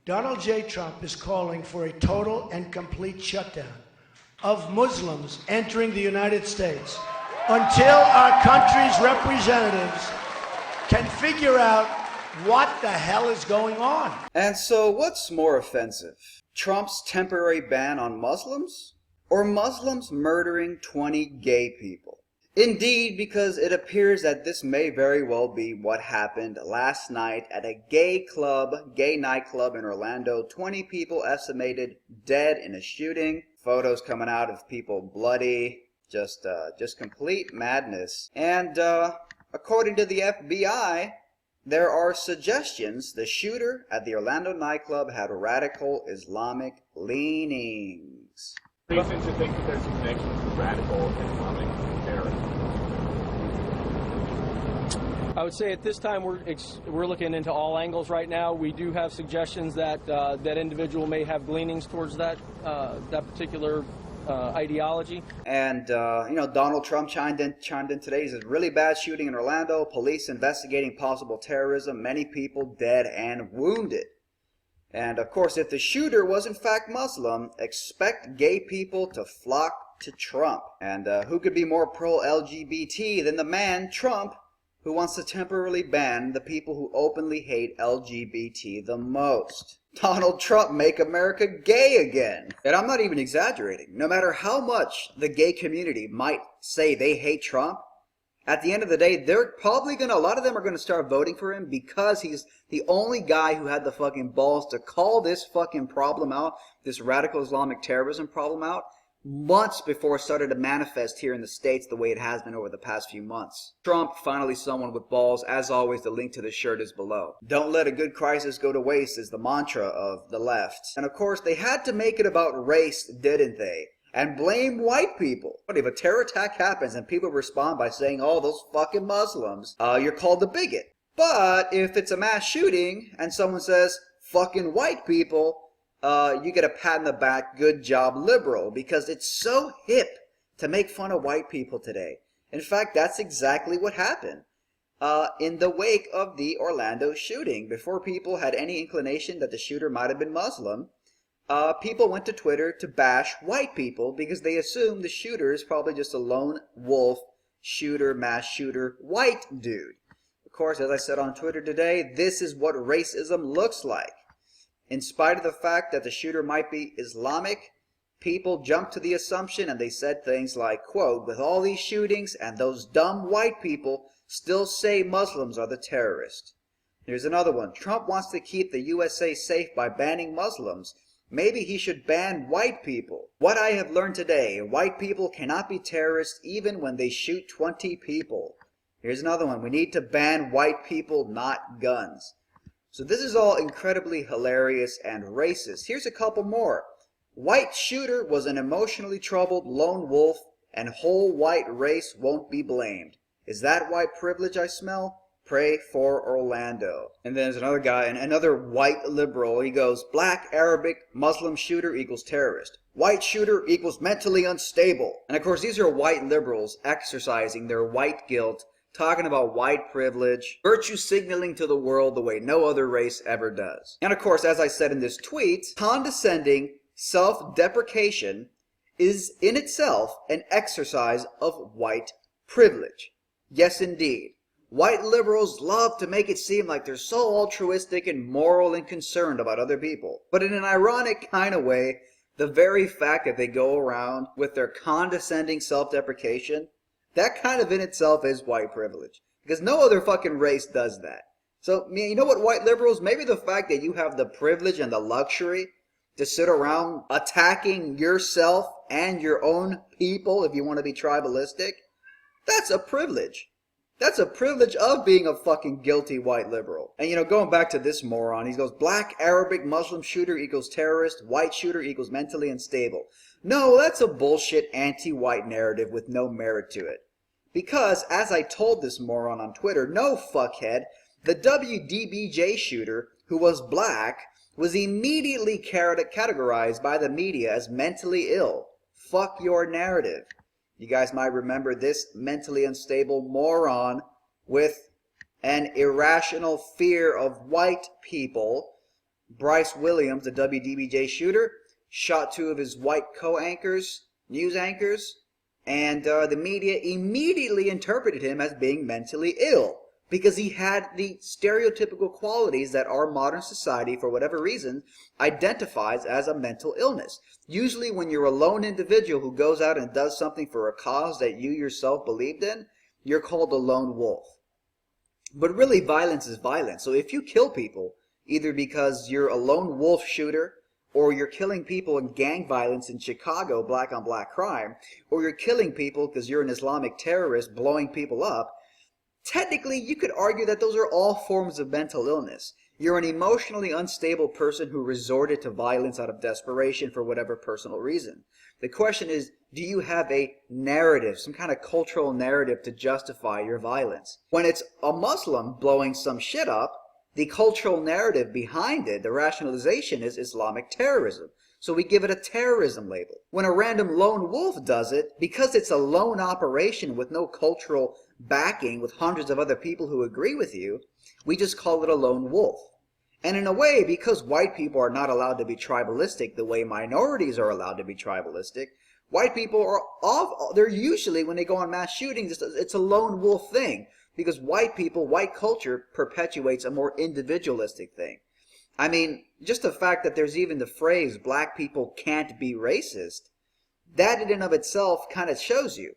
Donald J. Trump is calling for a total and complete shutdown of Muslims entering the United States until our country's representatives can figure out what the hell is going on. And so what's more offensive? Trump's temporary ban on Muslims? Or Muslims murdering 20 gay people? Indeed, because it appears that this may very well be what happened last night at a gay nightclub in Orlando. 20 people estimated dead in a shooting. Photos coming out of people bloody. Just complete madness. And according to the FBI, there are suggestions the shooter at the Orlando nightclub had radical Islamic leanings. Reason to think that there's a connection to radical Islamic terrorism? I would say at this time we're looking into all angles right now. We do have suggestions that that individual may have leanings towards that particular ideology. And Donald Trump chimed in today. He says, really bad shooting in Orlando. Police investigating possible terrorism. Many people dead and wounded. And of course, if the shooter was in fact Muslim, expect gay people to flock to Trump. And who could be more pro-LGBT than the man, Trump, who wants to temporarily ban the people who openly hate LGBT the most? Donald Trump, make America gay again. And I'm not even exaggerating. No matter how much the gay community might say they hate Trump, at the end of the day, they're probably a lot of them are gonna start voting for him because he's the only guy who had the fucking balls to call this fucking problem out, this radical Islamic terrorism problem out, months before it started to manifest here in the States the way it has been over the past few months. Trump, finally someone with balls. As always, the link to the shirt is below. Don't let a good crisis go to waste is the mantra of the left. And of course, they had to make it about race, didn't they? And blame white people. But if a terror attack happens and people respond by saying, oh, those fucking Muslims, you're called a bigot. But if it's a mass shooting and someone says, fucking white people, you get a pat in the back, good job, liberal, because it's so hip to make fun of white people today. In fact, that's exactly what happened in the wake of the Orlando shooting. Before people had any inclination that the shooter might have been Muslim, people went to Twitter to bash white people because they assumed the shooter is probably just a lone wolf shooter, mass shooter, white dude. Of course, as I said on Twitter today, this is what racism looks like. In spite of the fact that the shooter might be Islamic, people jumped to the assumption and they said things like, quote, with all these shootings and those dumb white people still say Muslims are the terrorists. Here's another one. Trump wants to keep the USA safe by banning Muslims. Maybe he should ban white people. What I have learned today, white people cannot be terrorists even when they shoot 20 people. Here's another one. We need to ban white people, not guns. So this is all incredibly hilarious and racist. Here's a couple more. White shooter was an emotionally troubled lone wolf and whole white race won't be blamed. Is that white privilege I smell? Pray for Orlando. And then there's another guy, and another white liberal. He goes, black, Arabic, Muslim shooter equals terrorist. White shooter equals mentally unstable. And of course, these are white liberals exercising their white guilt, talking about white privilege, virtue signaling to the world the way no other race ever does. And of course, as I said in this tweet, condescending self-deprecation is in itself an exercise of white privilege. Yes, indeed. White liberals love to make it seem like they're so altruistic and moral and concerned about other people. But in an ironic kind of way, the very fact that they go around with their condescending self-deprecation, that kind of in itself is white privilege. Because no other fucking race does that. So, you know what, white liberals? Maybe the fact that you have the privilege and the luxury to sit around attacking yourself and your own people, if you want to be tribalistic, that's a privilege. That's a privilege of being a fucking guilty white liberal. And going back to this moron, he goes, black, Arabic, Muslim shooter equals terrorist, white shooter equals mentally unstable. No, that's a bullshit anti-white narrative with no merit to it. Because, as I told this moron on Twitter, no fuckhead, the WDBJ shooter, who was black, was immediately categorized by the media as mentally ill. Fuck your narrative. You guys might remember this mentally unstable moron with an irrational fear of white people Bryce Williams, the WDBJ shooter, shot 2 of his white co-anchors, news anchors, and the media immediately interpreted him as being mentally ill because he had the stereotypical qualities that our modern society, for whatever reason, identifies as a mental illness. Usually when you're a lone individual who goes out and does something for a cause that you yourself believed in, you're called a lone wolf. But really, violence is violence. So if you kill people, either because you're a lone wolf shooter, or you're killing people in gang violence in Chicago, black on black crime, or you're killing people because you're an Islamic terrorist blowing people up, technically you could argue that those are all forms of mental illness. You're an emotionally unstable person who resorted to violence out of desperation for whatever personal reason. The question is, do you have a narrative, some kind of cultural narrative to justify your violence? When it's a Muslim blowing some shit up, the cultural narrative behind it, the rationalization, is Islamic terrorism. So we give it a terrorism label. When a random lone wolf does it, because it's a lone operation with no cultural backing, with hundreds of other people who agree with you, we just call it a lone wolf. And in a way, because white people are not allowed to be tribalistic the way minorities are allowed to be tribalistic, white people are they're usually, when they go on mass shootings, it's a lone wolf thing. Because white people, white culture perpetuates a more individualistic thing. I mean, just the fact that there's even the phrase, black people can't be racist, that in and of itself kind of shows you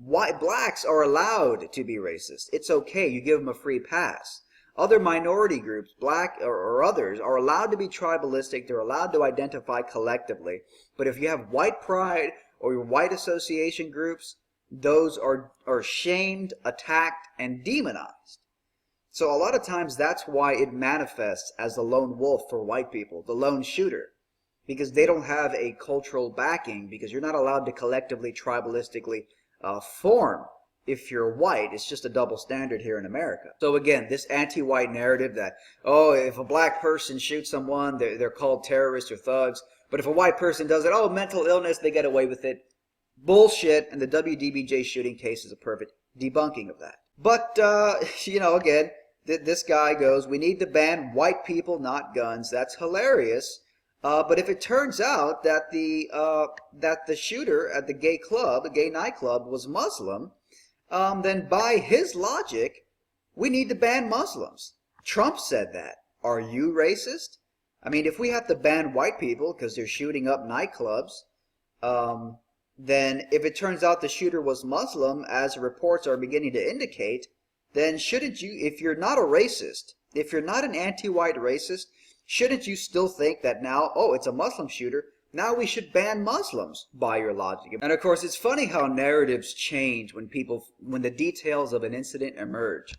why blacks are allowed to be racist. It's okay, you give them a free pass. Other minority groups, black or others, are allowed to be tribalistic, they're allowed to identify collectively. But if you have white pride or your white association groups, those are shamed, attacked, and demonized. So a lot of times that's why it manifests as the lone wolf for white people, the lone shooter. Because they don't have a cultural backing, because you're not allowed to collectively, tribalistically form if you're white. It's just a double standard here in America. So again, this anti-white narrative that, oh, if a black person shoots someone, they're called terrorists or thugs. But if a white person does it, oh, mental illness, they get away with it. Bullshit, and the WDBJ shooting case is a perfect debunking of that. But, again, this guy goes, we need to ban white people, not guns. That's hilarious. But if it turns out that the shooter at the gay nightclub, was Muslim, then by his logic, we need to ban Muslims. Trump said that. Are you racist? I mean, if we have to ban white people because they're shooting up nightclubs, then if it turns out the shooter was Muslim, as reports are beginning to indicate, then shouldn't you, if you're not a racist, if you're not an anti-white racist, shouldn't you still think that now, oh, it's a Muslim shooter, now we should ban Muslims, by your logic? And of course, it's funny how narratives change when the details of an incident emerge.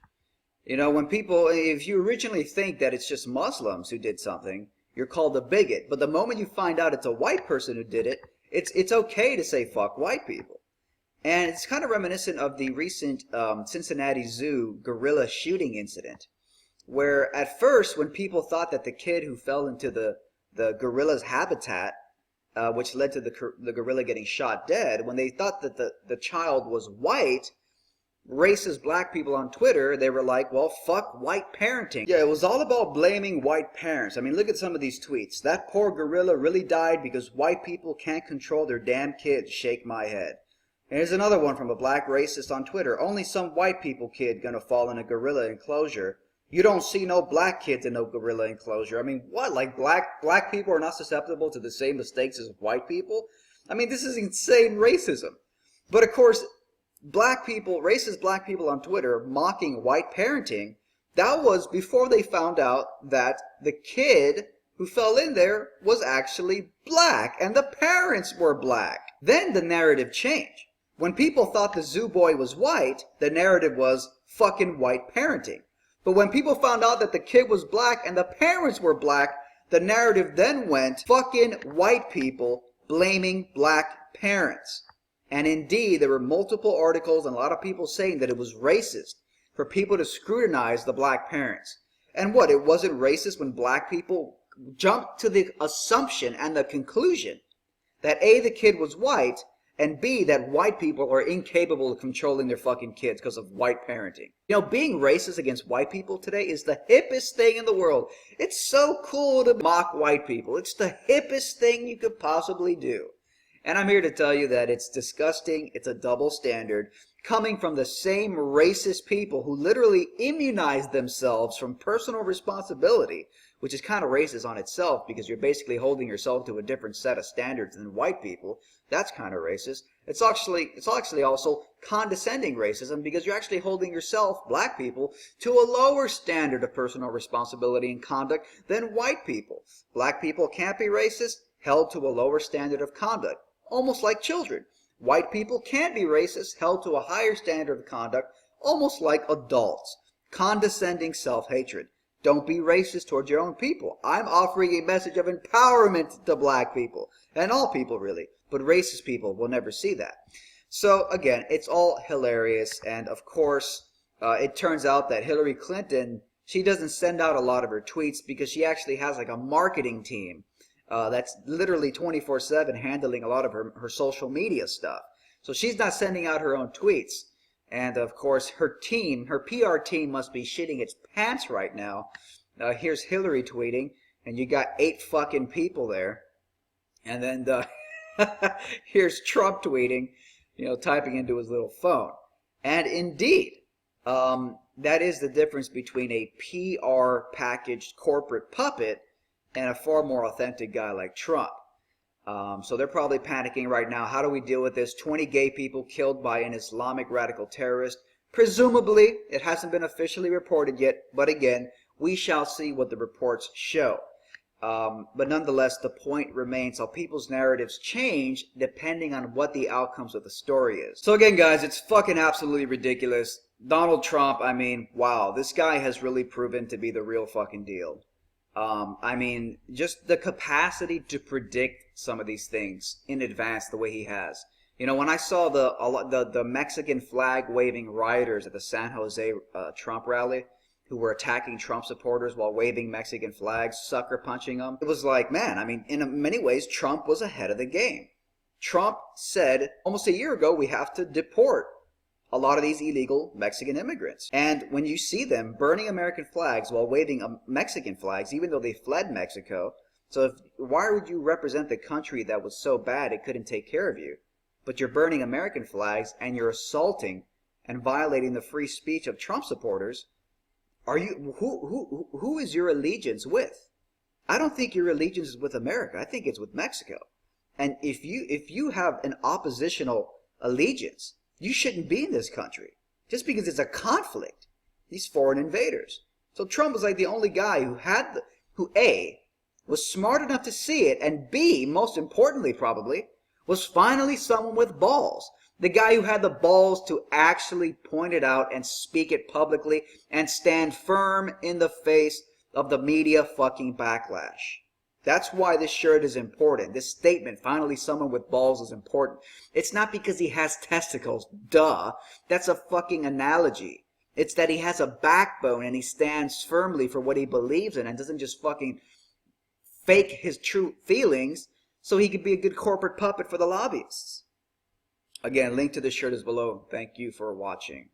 You know, if you originally think that it's just Muslims who did something, you're called a bigot. But the moment you find out it's a white person who did it, it's okay to say fuck white people. And it's kind of reminiscent of the recent Cincinnati Zoo gorilla shooting incident, where at first, when people thought that the kid who fell into the gorilla's habitat, which led to the gorilla getting shot dead, when they thought that the child was white, racist black people on Twitter, they were like, well, fuck white parenting. Yeah, it was all about blaming white parents. I mean, look at some of these tweets. That poor gorilla really died because white people can't control their damn kids. Shake my head. And here's another one from a black racist on Twitter. Only some white people kid gonna fall in a gorilla enclosure. You don't see no black kids in no gorilla enclosure. I mean, what? Like black people are not susceptible to the same mistakes as white people? I mean, this is insane racism. But of course, racist black people on Twitter mocking white parenting, that was before they found out that the kid who fell in there was actually black and the parents were black. Then the narrative changed. When people thought the zoo boy was white, the narrative was fucking white parenting. But when people found out that the kid was black and the parents were black, the narrative then went fucking white people blaming black parents. And indeed, there were multiple articles and a lot of people saying that it was racist for people to scrutinize the black parents. And what, it wasn't racist when black people jumped to the assumption and the conclusion that A, the kid was white, and B, that white people are incapable of controlling their fucking kids because of white parenting. You know, being racist against white people today is the hippest thing in the world. It's so cool to mock white people. It's the hippest thing you could possibly do. And I'm here to tell you that it's disgusting, it's a double standard, coming from the same racist people who literally immunize themselves from personal responsibility, which is kind of racist on itself because you're basically holding yourself to a different set of standards than white people. That's kind of racist. It's actually also condescending racism because you're actually holding yourself, black people, to a lower standard of personal responsibility and conduct than white people. Black people can't be racist, held to a lower standard of conduct, almost like children. White people can't be racist, held to a higher standard of conduct, almost like adults. Condescending self-hatred. Don't be racist towards your own people. I'm offering a message of empowerment to black people, and all people really, but racist people will never see that. So again, it's all hilarious, and of course, it turns out that Hillary Clinton, she doesn't send out a lot of her tweets because she actually has like a marketing team that's literally 24/7 handling a lot of her social media stuff. So she's not sending out her own tweets. And of course, her team, her PR team must be shitting its pants right now. Here's Hillary tweeting, and you got 8 fucking people there. And then here's Trump tweeting, you know, typing into his little phone. And indeed, that is the difference between a PR packaged corporate puppet and a far more authentic guy like Trump. So they're probably panicking right now. How do we deal with this? 20 gay people killed by an Islamic radical terrorist. Presumably, it hasn't been officially reported yet, but again, we shall see what the reports show. But nonetheless, the point remains how people's narratives change depending on what the outcomes of the story is. So again, guys, it's fucking absolutely ridiculous. Donald Trump, I mean, wow, this guy has really proven to be the real fucking deal. I mean, just the capacity to predict some of these things in advance the way he has. You know, when I saw the Mexican flag waving rioters at the San Jose Trump rally who were attacking Trump supporters while waving Mexican flags, sucker punching them, it was like, man, I mean, in many ways, Trump was ahead of the game. Trump said almost a year ago, we have to deport a lot of these illegal Mexican immigrants. And when you see them burning American flags while waving Mexican flags, even though they fled Mexico, so why would you represent the country that was so bad it couldn't take care of you? But you're burning American flags and you're assaulting and violating the free speech of Trump supporters. Are you who is your allegiance with? I don't think your allegiance is with America. I think it's with Mexico. And if you have an oppositional allegiance, you shouldn't be in this country just because it's a conflict. These foreign invaders. So Trump was like the only guy who A, was smart enough to see it, and B, most importantly probably, was finally someone with balls. The guy who had the balls to actually point it out and speak it publicly and stand firm in the face of the media fucking backlash. That's why this shirt is important. This statement, finally someone with balls, is important. It's not because he has testicles. Duh. That's a fucking analogy. It's that he has a backbone and he stands firmly for what he believes in and doesn't just fucking fake his true feelings so he could be a good corporate puppet for the lobbyists. Again, link to the shirt is below. Thank you for watching.